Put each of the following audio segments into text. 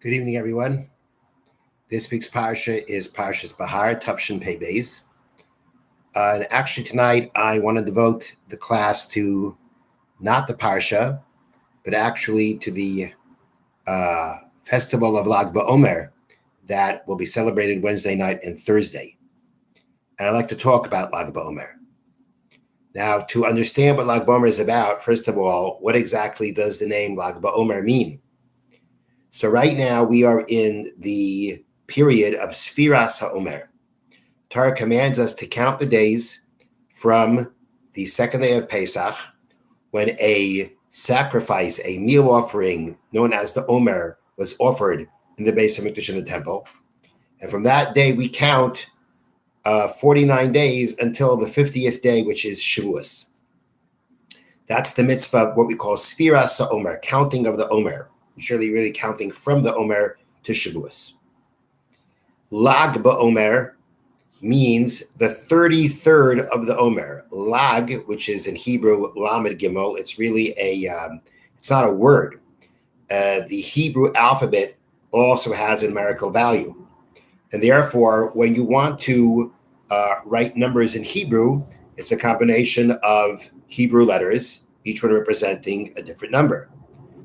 Good evening, everyone. This week's Parsha is Parsha's Behar, Tavshin Pei Beis. And actually tonight I want to devote the class to not the Parsha, but actually to the festival of Lag BaOmer that will be celebrated Wednesday night and Thursday. And I'd like to talk about Lag BaOmer. Now, to understand what Lag BaOmer is about, first of all, what exactly does the name Lag BaOmer mean? So right now we are in the period of Sfiras HaOmer. Torah commands us to count the days from the second day of Pesach, when a sacrifice, a meal offering known as the Omer, was offered in the Beis HaMikdash in the temple. And from that day we count 49 days until the 50th day, which is Shavuos. That's the mitzvah, what we call Sfiras HaOmer, counting of the Omer. Really counting from the Omer to Shavuos. Lag BaOmer means the 33rd of the Omer. Lag, which is in Hebrew Lamed Gimel, it's really it's not a word. The Hebrew alphabet also has a numerical value. And therefore, when you want to write numbers in Hebrew, it's a combination of Hebrew letters, each one representing a different number.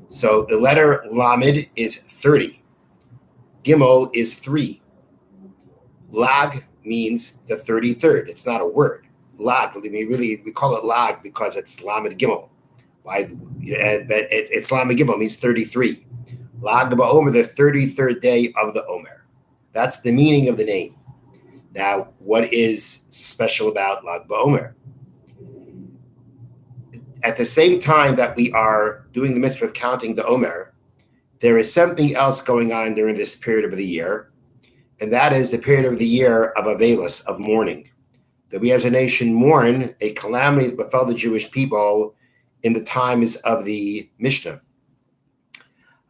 So the letter Lamed is 30. Gimel is 3. Lag means the 33rd. It's not a word. Lag, we call it Lag because it's Lamed Gimel. But it's Lamed Gimel, means 33. Lag BaOmer, the 33rd day of the Omer. That's the meaning of the name. Now, what is special about Lag BaOmer? At the same time that we are doing the mitzvah of counting the Omer, there is something else going on during this period of the year, and that is the period of the year of Avelis, of mourning. That we as a nation mourn a calamity that befell the Jewish people in the times of the Mishnah.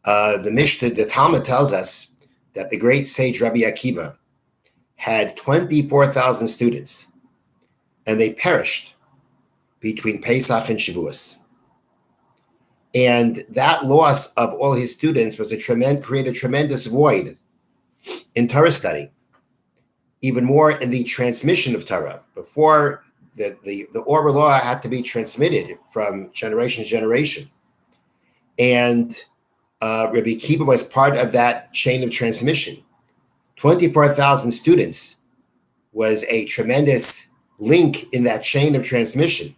The Talmud tells us that the great sage Rabbi Akiva had 24,000 students, and they perished between Pesach and Shavuos. And that loss of all his students was created a tremendous void in Torah study, even more in the transmission of Torah. Before, the oral law had to be transmitted from generation to generation. And Rabbi Akiva was part of that chain of transmission. 24,000 students was a tremendous link in that chain of transmission.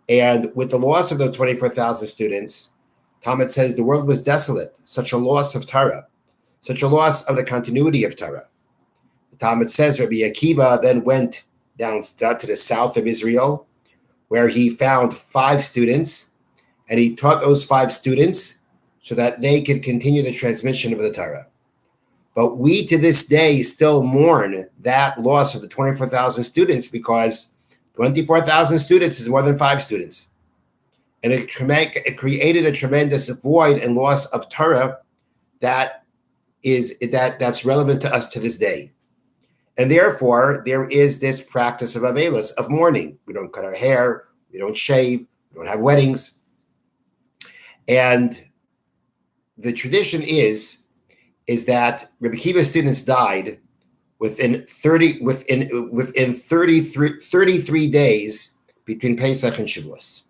And with the loss of those 24,000 students, Talmud says the world was desolate, such a loss of Torah, such a loss of the continuity of Torah. The Talmud says Rabbi Akiva then went down to the south of Israel, where he found 5 students, and he taught those 5 students so that they could continue the transmission of the Torah. But we to this day still mourn that loss of the 24,000 students, because 24,000 students is more than 5 students. And it created a tremendous void and loss of Torah that's relevant to us to this day. And therefore, there is this practice of Avelis, of mourning. We don't cut our hair, we don't shave, we don't have weddings. And the tradition is that Rabbi Akiva's students died within 33 days between Pesach and Shavuos.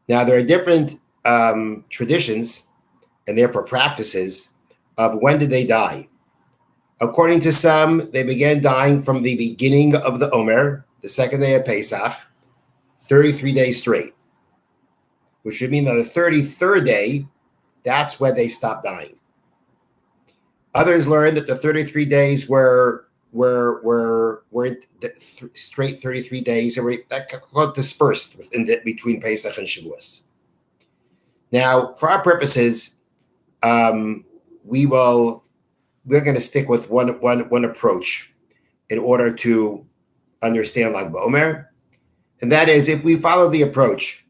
Now, there are different traditions and therefore practices of when did they die. According to some, they began dying from the beginning of the Omer, the second day of Pesach, 33 days straight, which would mean that the 33rd day, that's when they stopped dying. Others learned that the 33 days were straight 33 days, and that got dispersed between Pesach and Shavuos. Now, for our purposes, we're going to stick with one approach in order to understand Lag BaOmer, and that is if we follow the approach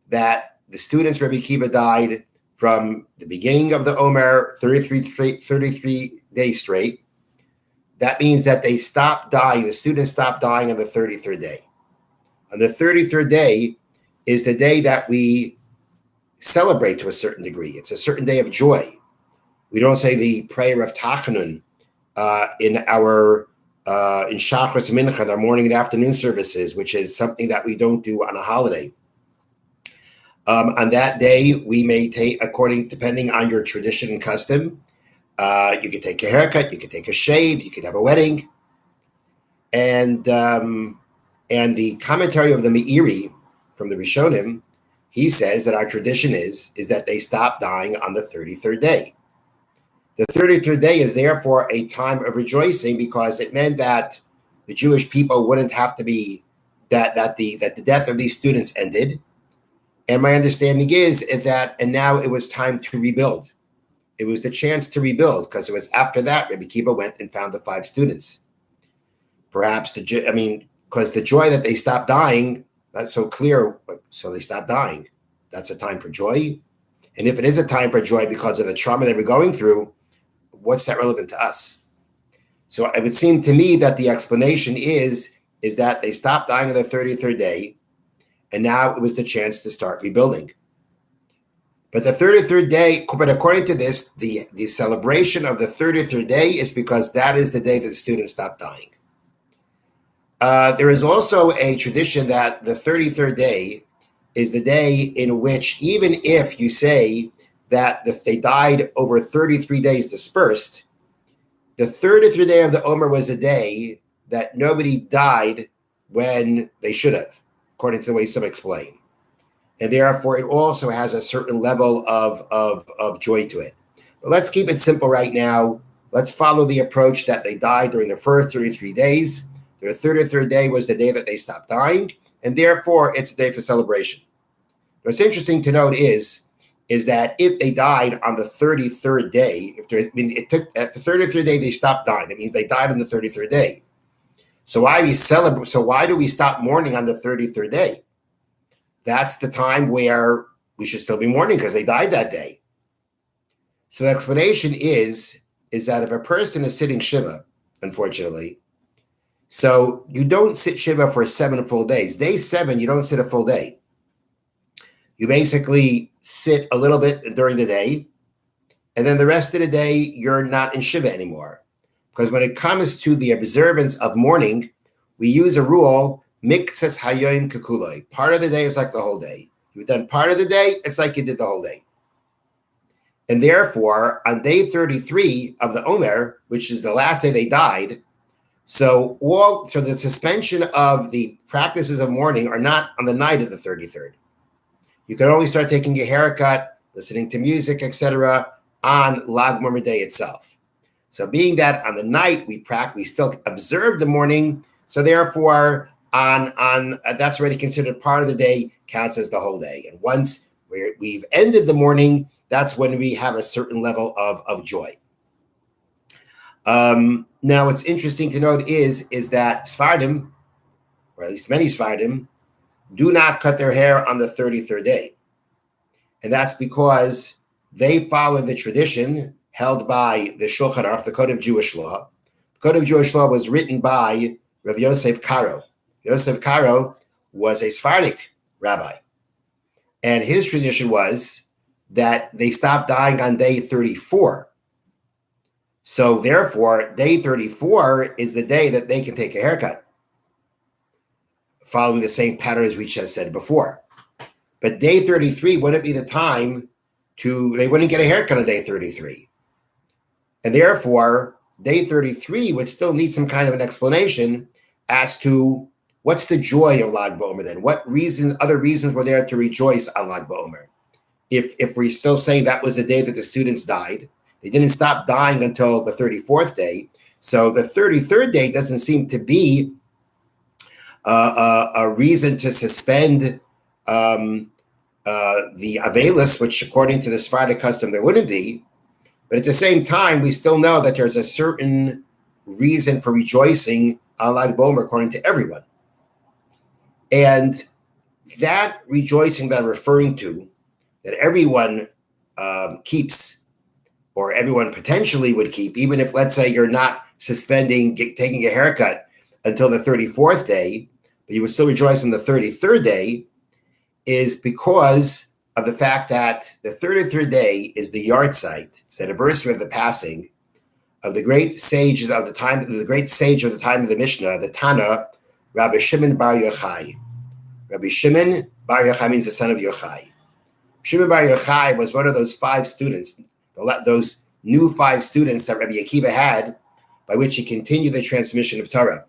that the students Rabbi Akiva died from the beginning of the Omer, 33 days straight. That means that they stopped dying, the students stopped dying on the 33rd day. On the 33rd day is the day that we celebrate to a certain degree. It's a certain day of joy. we don't say the prayer of Tachanun in our in Shachris Mincha, our morning and afternoon services, which is something that we don't do on a holiday. On that day, we may take, depending on your tradition and custom, you can take a haircut, you can take a shave, you can have a wedding. And the commentary of the Meiri from the Rishonim, he says that our tradition is that they stop dying on the 33rd day. The 33rd day is therefore a time of rejoicing because it meant that the Jewish people wouldn't have to be that the death of these students ended. And my understanding is that, and now it was time to rebuild. It was the chance to rebuild because it was after that Rabbi Kiva went and found the 5 students. Perhaps because the joy that they stopped dying, not so clear, so they stopped dying. That's a time for joy. And if it is a time for joy because of the trauma they were going through, what's that relevant to us? So it would seem to me that the explanation is that they stopped dying on the 33rd day, and now it was the chance to start rebuilding. But the 33rd day, but according to this, the celebration of the 33rd day is because that is the day that the students stopped dying. There is also a tradition that the 33rd day is the day in which, even if you say that if they died over 33 days dispersed, the 33rd day of the Omer was a day that nobody died when they should have, according to the way some explain. And therefore, it also has a certain level of joy to it. But let's keep it simple right now. Let's follow the approach that they died during the first 33 days. Their 33rd day was the day that they stopped dying, and therefore, it's a day for celebration. What's interesting to note is that if they died on the 33rd day, it took at the 33rd day they stopped dying. That means they died on the 33rd day. So why do we stop mourning on the 33rd day? That's the time where we should still be mourning because they died that day. So the explanation is that if a person is sitting Shiva, unfortunately, so you don't sit Shiva for 7 full days. Day 7, you don't sit a full day. You basically sit a little bit during the day, and then the rest of the day, you're not in Shiva anymore. Because when it comes to the observance of mourning, we use a rule, Mikses Hayoim Kekuloi. Part of the day is like the whole day. You've done part of the day, it's like you did the whole day. And therefore, on day 33 of the Omer, which is the last day they died, so the suspension of the practices of mourning are not on the night of the 33rd. You can only start taking a haircut, listening to music, etc., on Lag Bomer day itself. So being that on the night we still observe the mourning, so therefore on that's already considered part of the day, counts as the whole day. And once we've ended the mourning, that's when we have a certain level of joy. Now, what's interesting to note is that Sfardim, or at least many Sfardim, do not cut their hair on the 33rd day. And that's because they follow the tradition held by the Shulchan Aruch, the Code of Jewish Law. The Code of Jewish Law was written by Rav Yosef Karo. Yosef Karo was a Sephardic rabbi. And his tradition was that they stopped dying on day 34. So therefore, day 34 is the day that they can take a haircut, following the same pattern as we just said before. But day 33 wouldn't be the time they wouldn't get a haircut on day 33. And therefore, day 33 would still need some kind of an explanation as to what's the joy of Lag BaOmer then? What other reasons were there to rejoice on Lag BaOmer? If we're still saying that was the day that the students died, they didn't stop dying until the 34th day. So the 33rd day doesn't seem to be a reason to suspend the Avelis, which according to the Sephardic custom there wouldn't be. But at the same time, we still know that there's a certain reason for rejoicing on Lag BaOmer according to everyone. And that rejoicing that I'm referring to, that everyone keeps, or everyone potentially would keep, even if, let's say, you're not suspending taking a haircut until the 34th day, but you would still rejoice on the 33rd day, is because of the fact that the 33rd day is the yard site. It's the anniversary of the passing of the great sages of the time, the great sage of the time of the Mishnah, the Tana, Rabbi Shimon Bar Yochai. Rabbi Shimon Bar Yochai means the son of Yochai. Shimon Bar Yochai was one of those 5 students, those new 5 students that Rabbi Akiva had, by which he continued the transmission of Torah.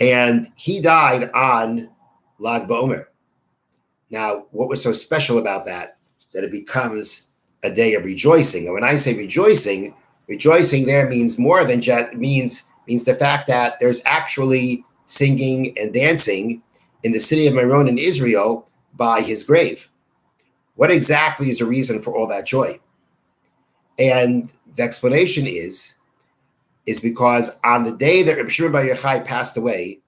And he died on Lag BaOmer. Now, what was so special about that it becomes a day of rejoicing? And when I say rejoicing there means more than just means the fact that there's actually singing and dancing in the city of Meron in Israel by his grave. What exactly is the reason for all that joy? And the explanation is because on the day that Rabbi Shimon Bar Yochai passed away,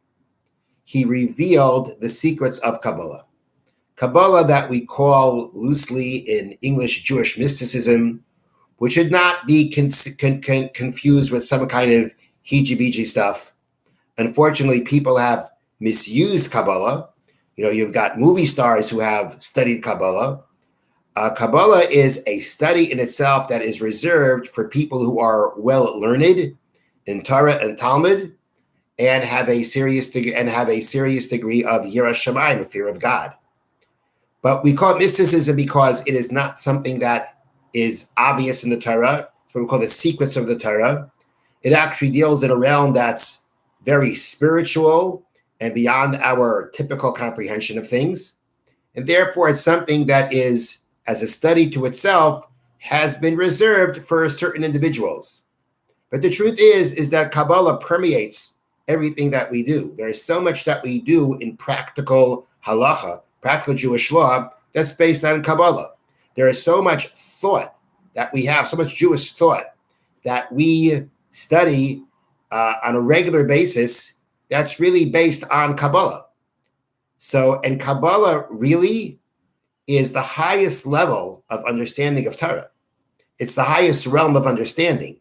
he revealed the secrets of Kabbalah. Kabbalah that we call loosely in English Jewish mysticism, which should not be confused with some kind of hiji-biji stuff. Unfortunately, people have misused Kabbalah. You've got movie stars who have studied Kabbalah. Kabbalah is a study in itself that is reserved for people who are well learned in Torah and Talmud and have a serious degree of Yiras Shamayim, a fear of God. But we call it mysticism because it is not something that is obvious in the Torah. It's what we call the secrets of the Torah. It actually deals in a realm that's very spiritual and beyond our typical comprehension of things. And therefore, it's something that is, as a study to itself, has been reserved for certain individuals. But the truth is that Kabbalah permeates everything that we do. There is so much that we do in practical halacha, practical Jewish law, that's based on Kabbalah. There is so much thought that we have, so much Jewish thought that we study on a regular basis that's really based on Kabbalah. And Kabbalah really is the highest level of understanding of Torah. It's the highest realm of understanding.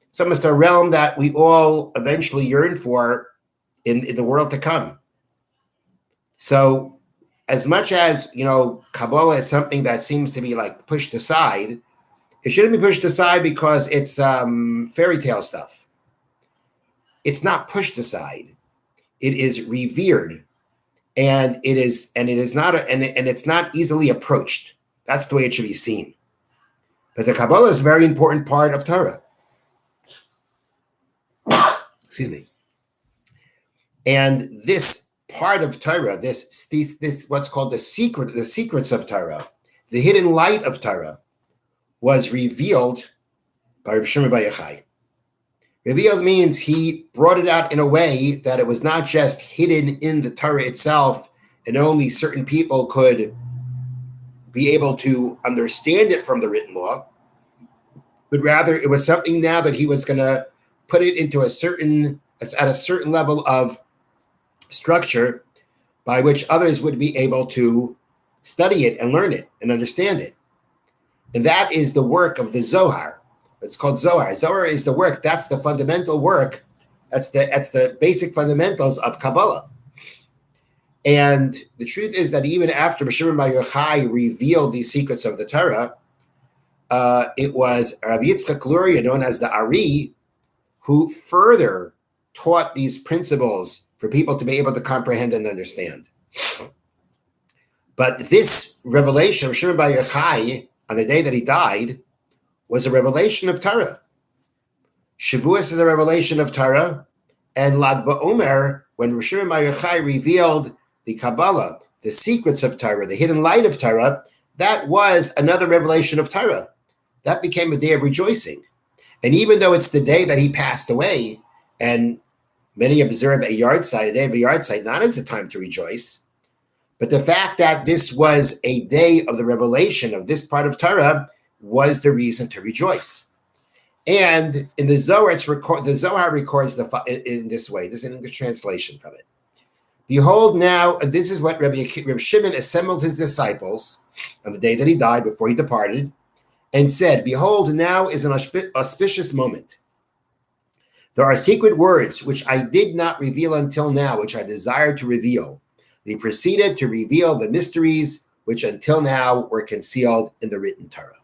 It's almost a realm that we all eventually yearn for in the world to come. So as much as, Kabbalah is something that seems to be like pushed aside, it shouldn't be pushed aside because it's fairy tale stuff. It's not pushed aside. It is revered. And it's not easily approached. That's the way it should be seen. But the Kabbalah is a very important part of Torah. Excuse me. And this part of Torah, this what's called the secrets of Torah, the hidden light of Torah, was revealed by Rabbi Shimon Bar Yochai. Revealed means he brought it out in a way that it was not just hidden in the Torah itself and only certain people could be able to understand it from the written law, but rather it was something now that he was going to put it into at a certain level of structure by which others would be able to study it and learn it and understand it. And that is the work of the Zohar. It's called Zohar. Zohar is the work. That's the fundamental work. That's the basic fundamentals of Kabbalah. And the truth is that even after Shimon Bar Yochai revealed these secrets of the Torah, it was Rabbi Yitzchak Luria, known as the Ari, who further taught these principles for people to be able to comprehend and understand. But this revelation of Shimon Bar Yochai on the day that he died was a revelation of Torah. Shavuos is a revelation of Torah, and Lag BaOmer, when Shimon Bar Yochai revealed the Kabbalah, the secrets of Torah, the hidden light of Torah, that was another revelation of Torah. That became a day of rejoicing. And even though it's the day that he passed away, and many observe a day of a yard site, not as a time to rejoice, but the fact that this was a day of the revelation of this part of Torah was the reason to rejoice. And in the Zohar, the Zohar records in this way. This is an English translation from it. Behold now, this is what Rabbi Shimon assembled his disciples on the day that he died, before he departed, and said, behold, now is an auspicious moment. There are secret words which I did not reveal until now, which I desire to reveal. They proceeded to reveal the mysteries which until now were concealed in the written Torah.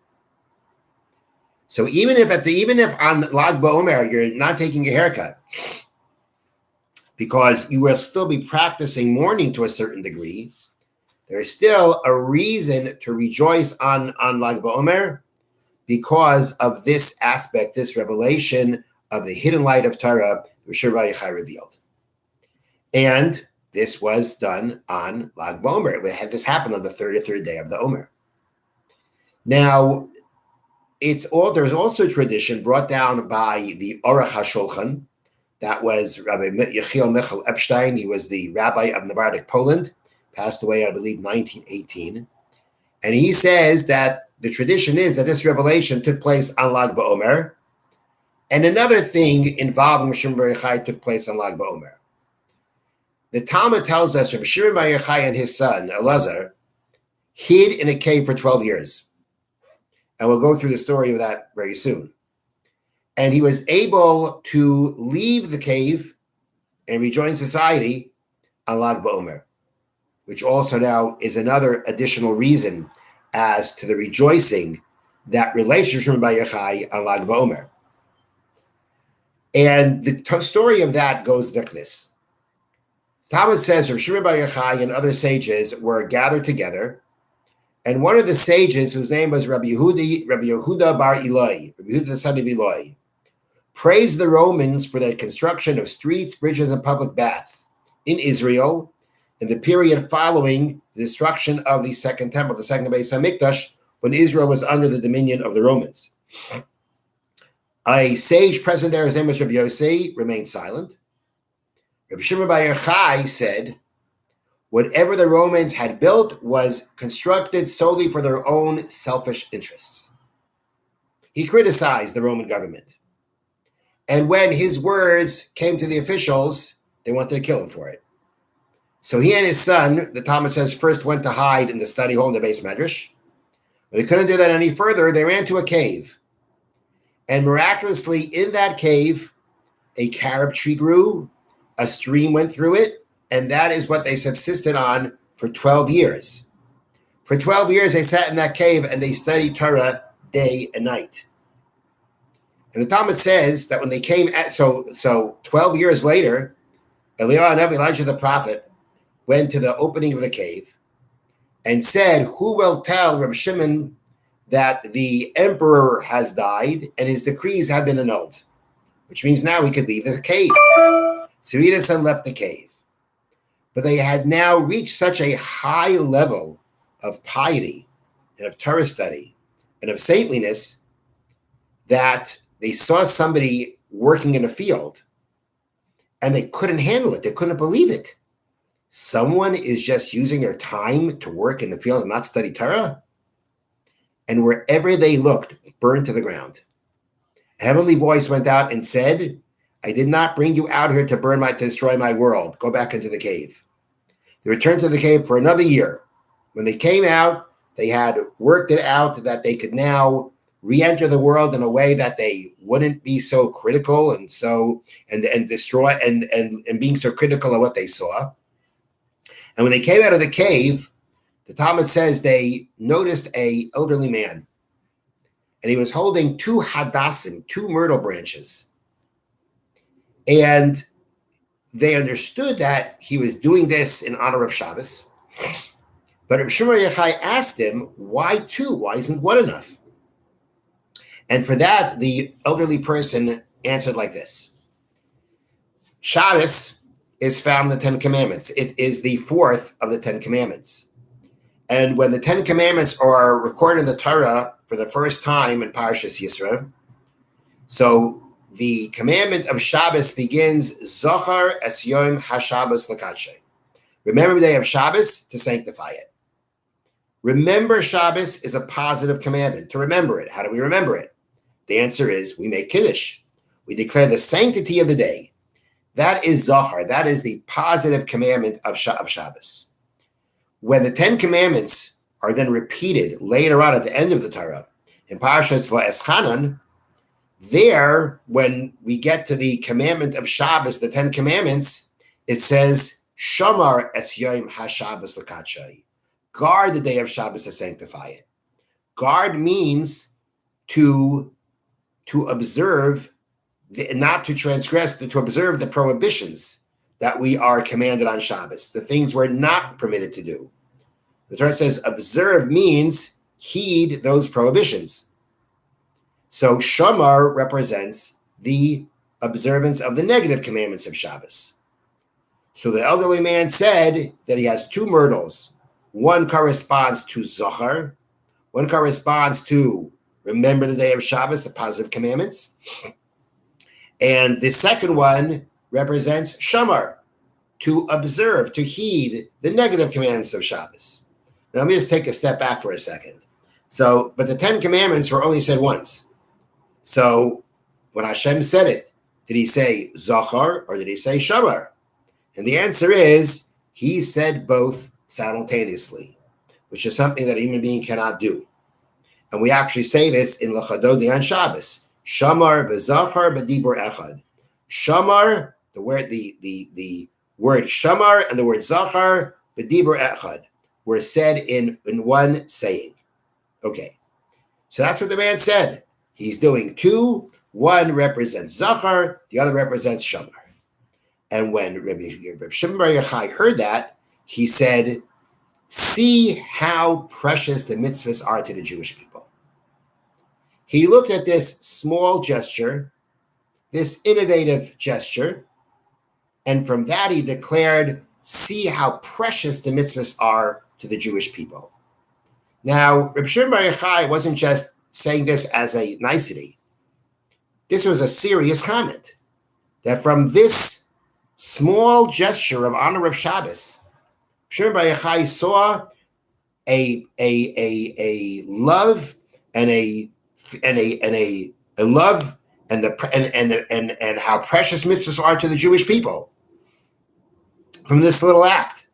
So even if on Lag BaOmer you're not taking a haircut, because you will still be practicing mourning to a certain degree, there is still a reason to rejoice on Lag BaOmer because of this aspect, this revelation of the hidden light of Torah, which Rabbi Yochai revealed. And this was done on Lag BaOmer. This happened on the 33rd day of the Omer. Now, there's also a tradition brought down by the Aruch HaShulchan. That was Rabbi Yechiel Michal Epstein. He was the rabbi of Novardik, Poland, passed away, I believe, 1918. And he says that the tradition is that this revelation took place on Lag BaOmer, and another thing involving Shimon Bar Yochai took place on Lag BaOmer. The Talmud tells us Rabbi Shimon Bar Yochai and his son, Elazar, hid in a cave for 12 years. And we'll go through the story of that very soon. And he was able to leave the cave and rejoin society on Lag BaOmer, which also now is another additional reason as to the rejoicing that relates to Shimon Bar Yochai on Lag BaOmer. And the story of that goes like this. Talmud says Rav Shimon Bar Yochai and other sages were gathered together, and one of the sages, whose name was Rabbi Yehuda bar Eloi, Rabbi Yehuda the son of Eloi, praised the Romans for their construction of streets, bridges, and public baths in Israel in the period following the destruction of the second temple, the second Beis HaMikdash, when Israel was under the dominion of the Romans. A sage present there, his name was Rabbi Yosei, remained silent. Rabbi Shimon Bar Yochai said, whatever the Romans had built was constructed solely for their own selfish interests. He criticized the Roman government. And when his words came to the officials, they wanted to kill him for it. So he and his son, the Talmud says, first went to hide in the study hall in the Beis Medrash. When they couldn't do that any further, they ran to a cave. And miraculously, in that cave, a carob tree grew, a stream went through it, and that is what they subsisted on for 12 years. For 12 years, they sat in that cave and they studied Torah day and night. And the Talmud says that when they came so 12 years later, Elijah the prophet went to the opening of the cave and said, who will tell Reb Shimon that the emperor has died and his decrees have been annulled? Which means now we could leave the cave. So he and his son left the cave. But they had now reached such a high level of piety and of Torah study and of saintliness that they saw somebody working in a field and they couldn't handle it. They couldn't believe it. Someone is just using their time to work in the field and not study Torah? And wherever they looked, burned to the ground. A heavenly voice went out and said, I did not bring you out here to destroy my world. Go back into the cave. They returned to the cave for another year. When they came out, they had worked it out that they could now re-enter the world in a way that they wouldn't be so critical and destroy and being so critical of what they saw. And when they came out of the cave, the Talmud says they noticed an elderly man, and he was holding 2 hadassim, 2 myrtle branches. And they understood that he was doing this in honor of Shabbos. But Reb Shimon Bar Yochai asked him, why 2? Why isn't 1 enough? And for that, the elderly person answered like this. Shabbos is found in the 10 Commandments. It is the 4th of the 10 Commandments. And when the 10 Commandments are recorded in the Torah for the first time in Parshas Yisro, so the commandment of Shabbos begins, Zochar es Yom HaShabbos L'Kadshay. Remember the day of Shabbos to sanctify it. Remember Shabbos is a positive commandment, to remember it. How do we remember it? The answer is we make Kiddush. We declare the sanctity of the day. That is Zohar. That is the positive commandment of Shabbos. When the 10 commandments are then repeated later on at the end of the Torah, in Parshas Va'eschanan, there, when we get to the commandment of Shabbos, the 10 commandments, it says, Shamar es Yom HaShabbos L'Kadshay. guard the day of Shabbos to sanctify it. Guard means to observe, not to transgress, but to observe the prohibitions that we are commanded on Shabbos, the things we're not permitted to do. The Torah says observe means heed those prohibitions. So Shamar represents the observance of the negative commandments of Shabbos. So the elderly man said that he has two myrtles. One corresponds to Zohar. One corresponds to remember the day of Shabbos, the positive commandments. And the second one represents Shamar, to observe, to heed the negative commandments of Shabbos. Now let me just take a step back for a second. So, but the 10 commandments were only said once. So when Hashem said it, did he say Zohar or did he say Shamar? And the answer is he said both simultaneously, which is something that a human being cannot do. And we actually say this in L'chadodi on Shabbos. Shamar v'Zohar b'dibur echad. Shamar, the word Shamar and the word Zohar b'dibur echad were said in one saying. Okay, so that's what the man said. He's doing two. One represents Zohar, the other represents Shamar. And when Rabbi Shimon Bar Yochai heard that, he said, see how precious the mitzvahs are to the Jewish people. He looked at this small gesture, this innovative gesture, and from that he declared, see how precious the mitzvahs are to the Jewish people. Now, Rabbi Shimon Bar Yochai wasn't just saying this as a nicety. This was a serious comment, that from this small gesture of honor of Shabbos, Shimon Bar Yochai saw a love and a love and how precious mitzvahs are to the Jewish people. From this little act,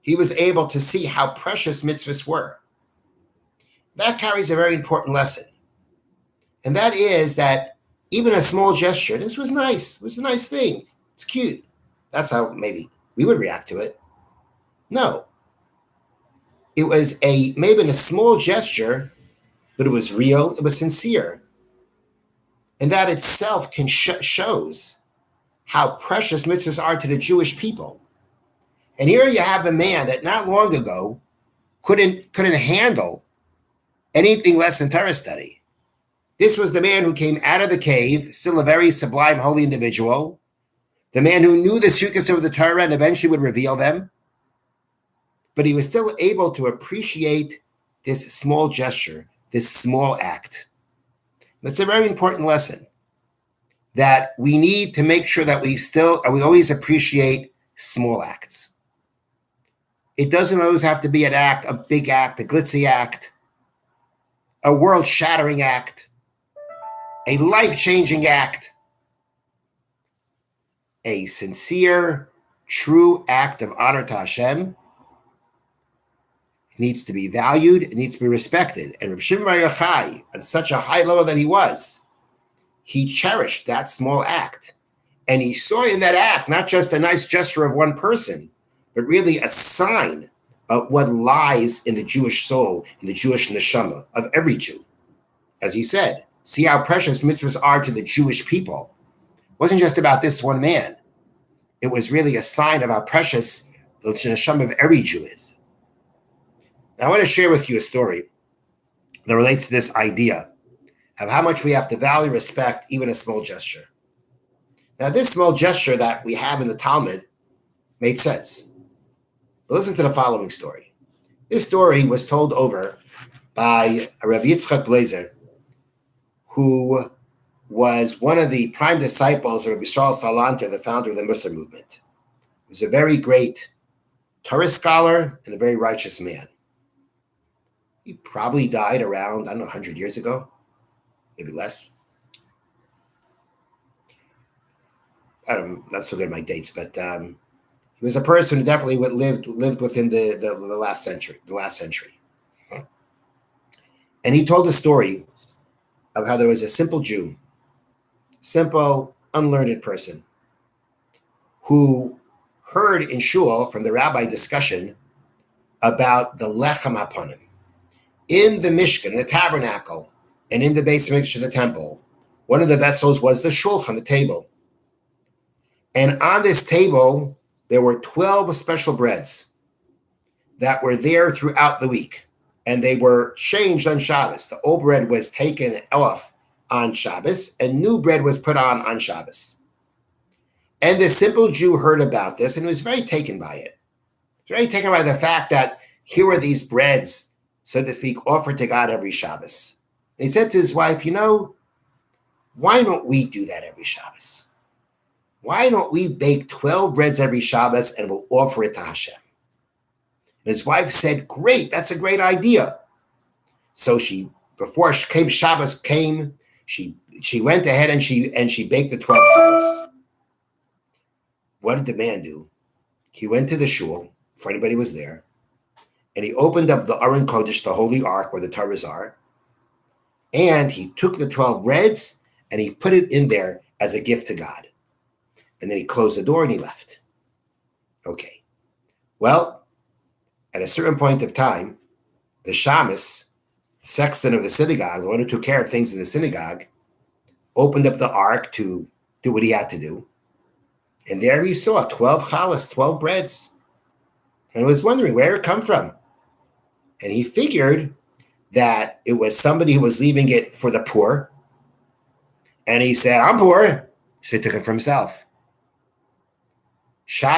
he was able to see how precious mitzvahs were. That carries a very important lesson, and that is that even a small gesture, this was nice. It was a nice thing. It's cute. That's how maybe we would react to it. No. It was maybe a small gesture, but it was real. It was sincere. And that itself shows how precious mitzvahs are to the Jewish people. And here you have a man that not long ago couldn't handle anything less than Torah study. This was the man who came out of the cave, still a very sublime, holy individual. The man who knew the secrets of the Torah and eventually would reveal them. But he was still able to appreciate this small gesture, this small act. That's a very important lesson, that we need to make sure that we always appreciate small acts. It doesn't always have to be an act, a big act, a glitzy act, a world-shattering act, a life-changing act. A sincere, true act of honor to Hashem needs to be valued, it needs to be respected. And Rabbi Shimon Bar Yochai, on such a high level that he was, he cherished that small act. And he saw in that act not just a nice gesture of one person, but really a sign of what lies in the Jewish soul, in the Jewish neshama of every Jew. As he said, see how precious mitzvahs are to the Jewish people. It wasn't just about this one man. It was really a sign of how precious the neshama of every Jew is. Now, I want to share with you a story that relates to this idea of how much we have to value, respect, even a small gesture. Now, this small gesture that we have in the Talmud made sense. But listen to the following story. This story was told over by Rabbi Yitzchak Blazer, who was one of the prime disciples of Rabbi Yisrael Salanter, the founder of the Muslim movement. He was a very great Torah scholar and a very righteous man. He probably died around, 100 years ago, maybe less. I'm not so good at my dates, but he was a person who definitely lived within the last century. And he told a story of how there was a simple Jew, simple, unlearned person, who heard in shul from the rabbi discussion about the lechem hapanim. In the Mishkan, the tabernacle, and in the Beis Hamikdash of the temple, one of the vessels was the shulchan, the table. And on this table, there were 12 special breads that were there throughout the week. And they were changed on Shabbos. The old bread was taken off on Shabbos, and new bread was put on Shabbos. And the simple Jew heard about this and was very taken by it. Very taken by the fact that here are these breads, so to speak, offered to God every Shabbos. And he said to his wife, why don't we do that every Shabbos? Why don't we bake 12 breads every Shabbos and we'll offer it to Hashem? And his wife said, great, that's a great idea. So before Shabbos came, she went ahead and she baked the 12 challahs. What did the man do? He went to the shul, if anybody was there, and he opened up the Aron Kodesh, the Holy Ark, where the Torahs are, and he took the 12 breads and he put it in there as a gift to God. And then he closed the door and he left. Okay. Well, at a certain point of time, the shamus, sexton of the synagogue, the one who took care of things in the synagogue, opened up the ark to do what he had to do. And there he saw 12 challahs, 12 breads. And was wondering where it come from. And he figured that it was somebody who was leaving it for the poor. And he said, I'm poor. So he took it for himself.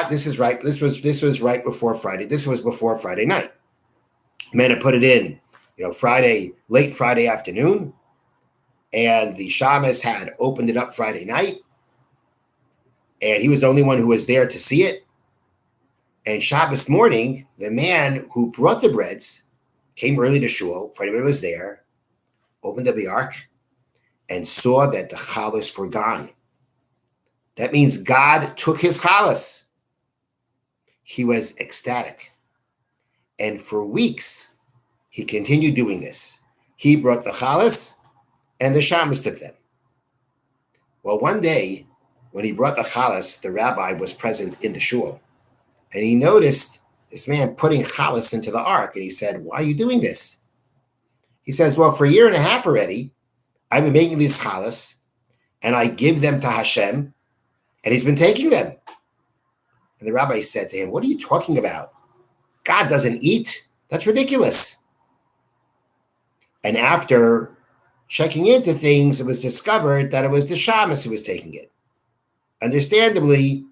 This is right. This was right before Friday. This was before Friday night. Man had put it in, late Friday afternoon, and the shamus had opened it up Friday night, and he was the only one who was there to see it. And Shabbos morning, the man who brought the breads came early to shul. Friday was there, opened up the ark, and saw that the challahs were gone. That means God took his challahs. He was ecstatic. And for weeks, he continued doing this. He brought the challahs, and the shamus took them. Well, one day, when he brought the challahs, the rabbi was present in the shul. And he noticed this man putting challahs into the ark. And he said, why are you doing this? He says, well, for a year and a half already, I've been making these challahs, and I give them to Hashem, and he's been taking them. And the rabbi said to him, what are you talking about? God doesn't eat. That's ridiculous. And after checking into things, it was discovered that it was the shamus who was taking it. Understandably,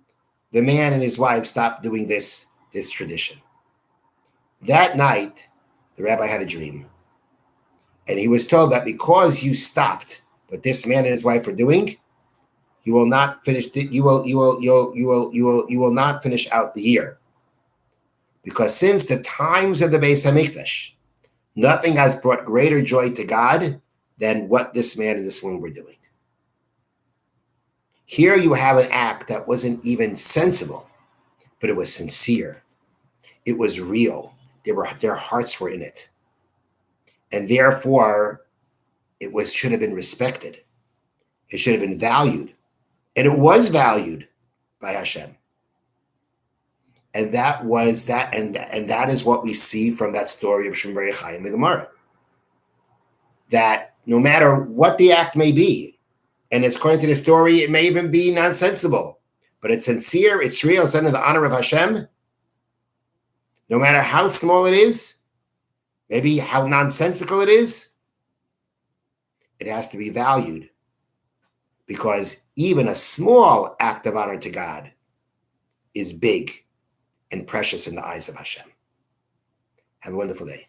the man and his wife stopped doing this tradition. That night, the rabbi had a dream. And he was told that because you stopped what this man and his wife were doing, you will not finish. You will not finish out the year, because since the times of the Beis Hamikdash, nothing has brought greater joy to God than what this man and this woman were doing. Here you have an act that wasn't even sensible, but it was sincere. It was real. Their hearts were in it, and therefore, should have been respected. It should have been valued. And it was valued by Hashem. And that was that, and that is what we see from that story of Shem Bar Yochai in the Gemara. That no matter what the act may be, and it's according to the story, it may even be nonsensical, but it's sincere, it's real, it's under the honor of Hashem. No matter how small it is, maybe how nonsensical it is, it has to be valued. Because even a small act of honor to God is big and precious in the eyes of Hashem. Have a wonderful day.